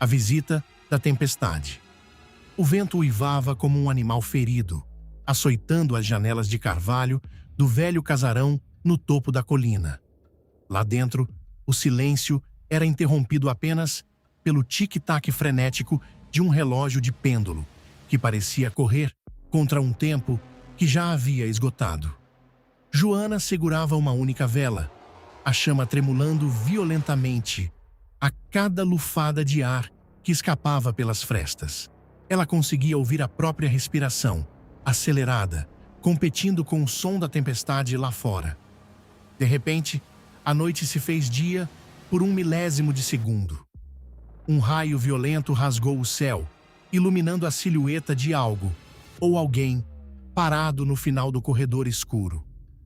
A visita da tempestade. O vento uivava como um animal ferido, açoitando as janelas de carvalho do velho casarão no topo da colina. Lá dentro, o silêncio era interrompido apenas pelo tic-tac frenético de um relógio de pêndulo, que parecia correr contra um tempo que já havia esgotado. Joana segurava uma única vela, a chama tremulando violentamente a cada lufada de ar que escapava pelas frestas. Ela conseguia ouvir a própria respiração, acelerada, competindo com o som da tempestade lá fora. De repente, a noite se fez dia por 1 milésimo de segundo. Um raio violento rasgou o céu, iluminando a silhueta de algo, ou alguém, parado no final do corredor escuro.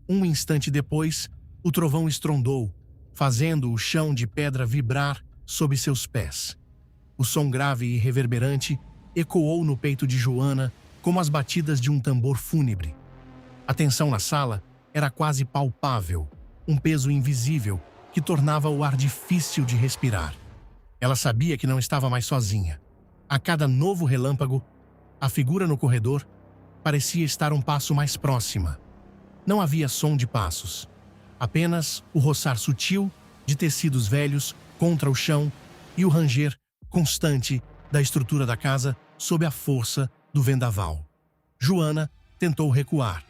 Um instante depois, o trovão estrondou, fazendo o chão de pedra vibrar sob seus pés. O som grave e reverberante ecoou no peito de Joana como as batidas de um tambor fúnebre. A tensão na sala era quase palpável, um peso invisível que tornava o ar difícil de respirar. Ela sabia que não estava mais sozinha. A cada novo relâmpago, a figura no corredor parecia estar um passo mais próxima. Não havia som de passos, apenas o roçar sutil de tecidos velhos contra o chão e o ranger constante da estrutura da casa sob a força do vendaval. Joana tentou recuar,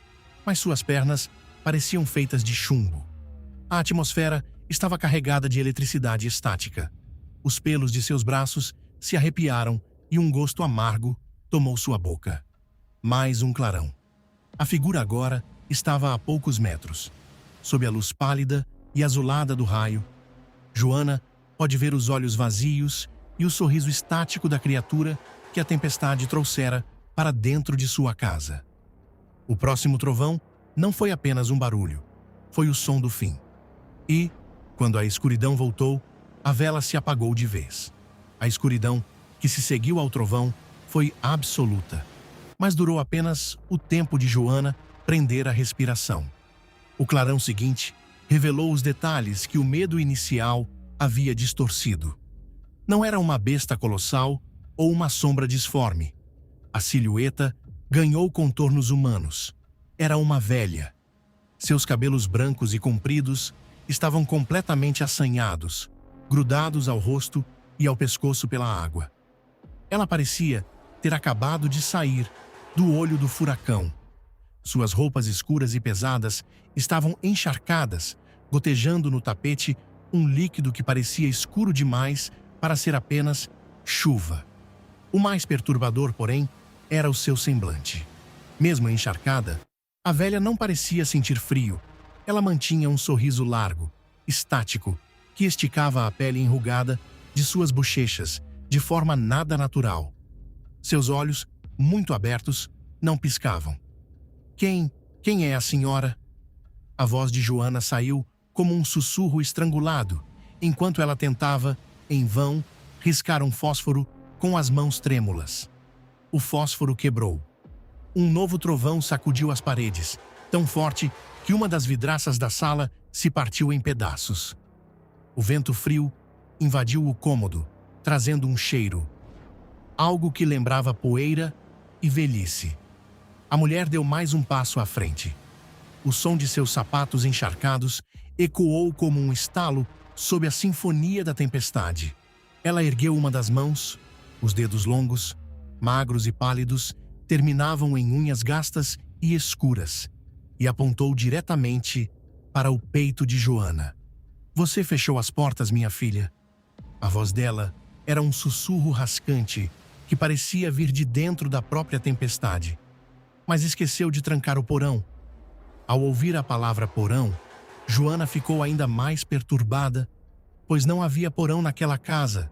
mas suas pernas pareciam feitas de chumbo. A atmosfera estava carregada de eletricidade estática. Os pelos de seus braços se arrepiaram e um gosto amargo tomou sua boca. Mais um clarão. A figura agora estava a poucos metros. Sob a luz pálida e azulada do raio, Joana pode ver os olhos vazios e o sorriso estático da criatura que a tempestade trouxera para dentro de sua casa. O próximo trovão não foi apenas um barulho, foi o som do fim. E, quando a escuridão voltou, a vela se apagou de vez. A escuridão que se seguiu ao trovão foi absoluta, mas durou apenas o tempo de Joana prender a respiração. O clarão seguinte revelou os detalhes que o medo inicial havia distorcido. Não era uma besta colossal ou uma sombra disforme. A silhueta ganhou contornos humanos. Era uma velha. Seus cabelos brancos e compridos estavam completamente assanhados, grudados ao rosto e ao pescoço pela água. Ela parecia ter acabado de sair do olho do furacão. Suas roupas escuras e pesadas estavam encharcadas, gotejando no tapete um líquido que parecia escuro demais para ser apenas chuva. O mais perturbador, porém, era o seu semblante. Mesmo encharcada, a velha não parecia sentir frio. Ela mantinha um sorriso largo, estático, que esticava a pele enrugada de suas bochechas de forma nada natural. Seus olhos, muito abertos, não piscavam. Quem é a senhora? A voz de Joana saiu como um sussurro estrangulado, enquanto ela tentava, em vão, riscar um fósforo com as mãos trêmulas. O fósforo quebrou. Um novo trovão sacudiu as paredes, tão forte que uma das vidraças da sala se partiu em pedaços. O vento frio invadiu o cômodo, trazendo um cheiro. Algo que lembrava poeira e velhice. A mulher deu mais um passo à frente. O som de seus sapatos encharcados ecoou como um estalo sob a sinfonia da tempestade. Ela ergueu uma das mãos, os dedos longos, magros e pálidos, terminavam em unhas gastas e escuras, e apontou diretamente para o peito de Joana. Você fechou as portas, minha filha. A voz dela era um sussurro rascante que parecia vir de dentro da própria tempestade. Mas esqueceu de trancar o porão. Ao ouvir a palavra porão, Joana ficou ainda mais perturbada, pois não havia porão naquela casa.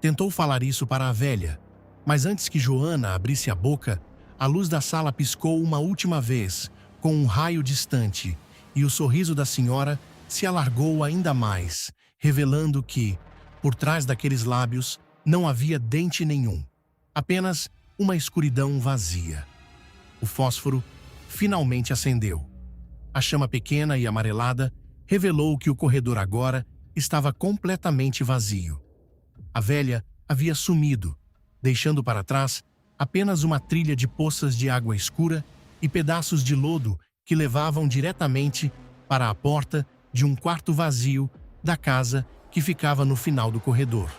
Tentou falar isso para a velha, mas antes que Joana abrisse a boca, a luz da sala piscou uma última vez, com um raio distante, e o sorriso da senhora se alargou ainda mais, revelando que, por trás daqueles lábios, não havia dente nenhum, apenas uma escuridão vazia. O fósforo finalmente acendeu. A chama pequena e amarelada revelou que o corredor agora estava completamente vazio. A velha havia sumido, deixando para trás apenas uma trilha de poças de água escura e pedaços de lodo que levavam diretamente para a porta de um quarto vazio da casa que ficava no final do corredor.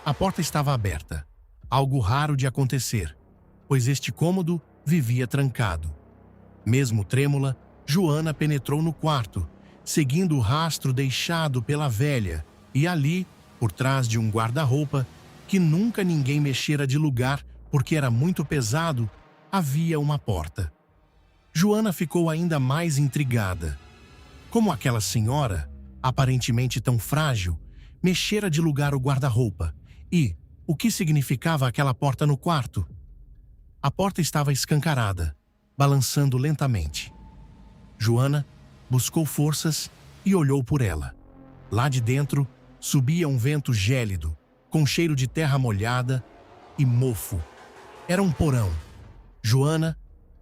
A porta estava aberta, algo raro de acontecer, pois este cômodo vivia trancado. Mesmo trêmula, Joana penetrou no quarto, seguindo o rastro deixado pela velha, e ali, por trás de um guarda-roupa, que nunca ninguém mexera de lugar porque era muito pesado, havia uma porta. Joana ficou ainda mais intrigada. Como aquela senhora, aparentemente tão frágil, mexera de lugar o guarda-roupa? E o que significava aquela porta no quarto? A porta estava escancarada, balançando lentamente. Joana buscou forças e olhou por ela. Lá de dentro, subia um vento gélido, com cheiro de terra molhada e mofo. Era um porão. Joana,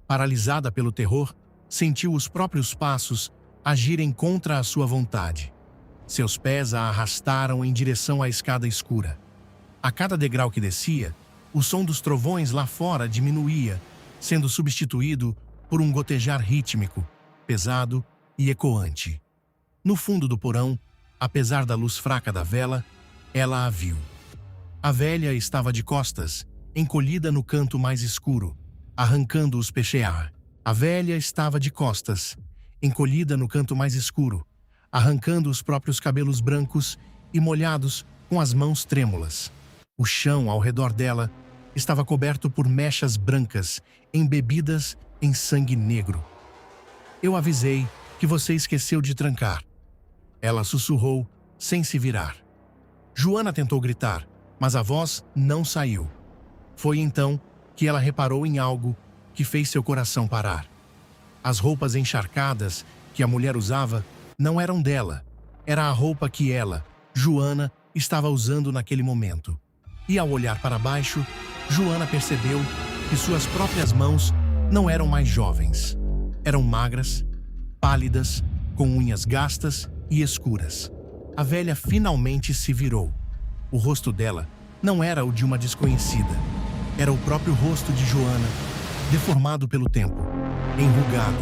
paralisada pelo terror, sentiu os próprios passos agirem contra a sua vontade. Seus pés a arrastaram em direção à escada escura. A cada degrau que descia, o som dos trovões lá fora diminuía, sendo substituído por um gotejar rítmico, pesado e ecoante. No fundo do porão, apesar da luz fraca da vela, ela a viu. A velha estava de costas, encolhida no canto mais escuro, arrancando os peixear. A velha estava de costas, encolhida no canto mais escuro, arrancando os próprios cabelos brancos e molhados com as mãos trêmulas. O chão ao redor dela estava coberto por mechas brancas, embebidas em sangue negro. "Eu avisei que você esqueceu de trancar." Ela sussurrou, sem se virar. Joana tentou gritar, mas a voz não saiu. Foi então que ela reparou em algo que fez seu coração parar. As roupas encharcadas que a mulher usava não eram dela. Era a roupa que ela, Joana, estava usando naquele momento. E ao olhar para baixo, Joana percebeu que suas próprias mãos não eram mais jovens. Eram magras, pálidas, com unhas gastas e escuras. A velha finalmente se virou. O rosto dela não era o de uma desconhecida. Era o próprio rosto de Joana, deformado pelo tempo, enrugado,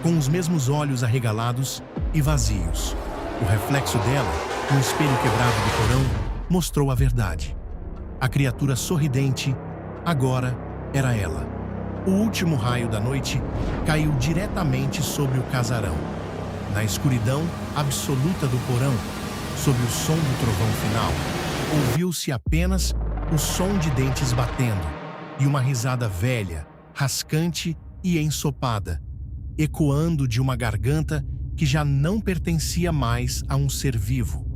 com os mesmos olhos arregalados e vazios. O reflexo dela, no espelho quebrado do porão, mostrou a verdade. A criatura sorridente, agora, era ela. O último raio da noite caiu diretamente sobre o casarão. Na escuridão absoluta do porão, sob o som do trovão final, ouviu-se apenas o som de dentes batendo e uma risada velha, rascante e ensopada, ecoando de uma garganta que já não pertencia mais a um ser vivo.